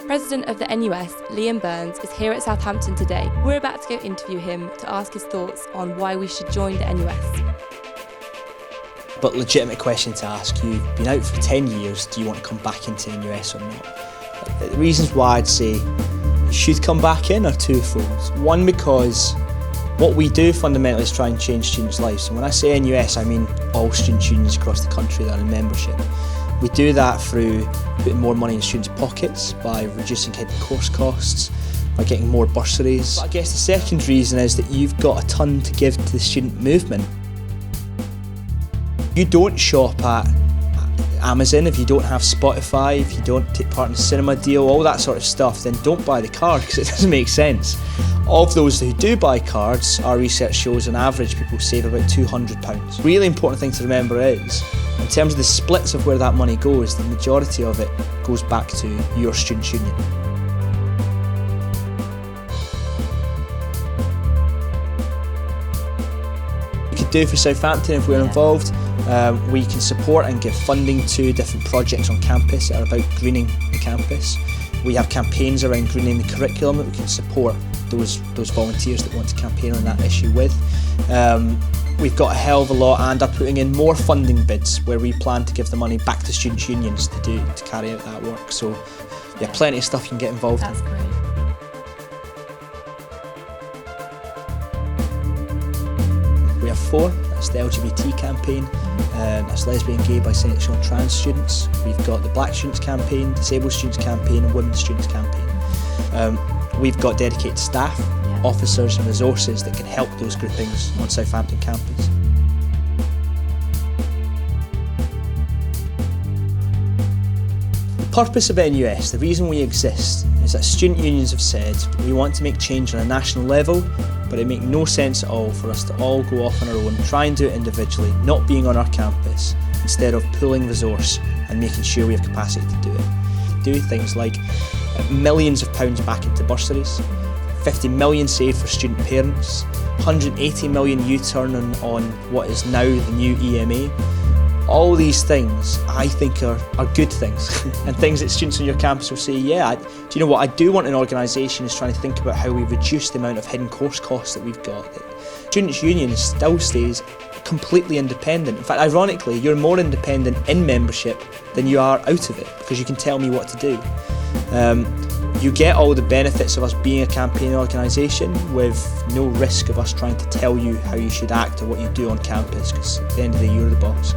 President of the NUS, Liam Burns, is here at Southampton today. We're about to go interview him to ask his thoughts on why we should join the NUS. But legitimate question to ask, you've been out for 10 years, do you want to come back into NUS or not? The reasons why I'd say you should come back in are twofold. One, because what we do fundamentally is try and change students' lives. And when I say NUS, I mean all students' unions across the country that are in membership. We do that through putting more money in students' pockets, by reducing hidden course costs, by getting more bursaries. But I guess the second reason is that you've got a ton to give to the student movement. You don't shop at Amazon if you don't have Spotify, if you don't take part in a cinema deal, all that sort of stuff, then don't buy the card because it doesn't make sense. Of those who do buy cards, our research shows on average people save about £200. Really important thing to remember is, in terms of the splits of where that money goes, the majority of it goes back to your students' union. We could do for Southampton if we're involved. We can support and give funding to different projects on campus that are about greening the campus. We have campaigns around greening the curriculum that we can support those volunteers that want to campaign on that issue with. We've got a hell of a lot and are putting in more funding bids where we plan to give the money back to students' unions to carry out that work. So yeah, plenty of stuff you can get involved in. That's great. We have 4, that's the LGBT campaign, that's lesbian, gay, bisexual and trans students. We've got the Black Students campaign, Disabled Students campaign and Women's Students campaign. We've got dedicated staff, officers and resources that can help those groupings on Southampton campus. The purpose of NUS, the reason we exist, is that student unions have said we want to make change on a national level, but it makes no sense at all for us to all go off on our own, try and do it individually, not being on our campus, instead of pooling resource and making sure we have capacity to do it. Do things like millions of pounds back into bursaries, 50 million saved for student parents, 180 million U-turn on what is now the new EMA. All these things I think are good things and things that students on your campus will say, yeah, do you know what, I do want an organisation who's trying to think about how we reduce the amount of hidden course costs that we've got. Students' Union still stays completely independent. In fact, ironically, you're more independent in membership than you are out of it because you can tell me what to do. You get all the benefits of us being a campaign organisation with no risk of us trying to tell you how you should act or what you do on campus, because at the end of the day, you're the boss.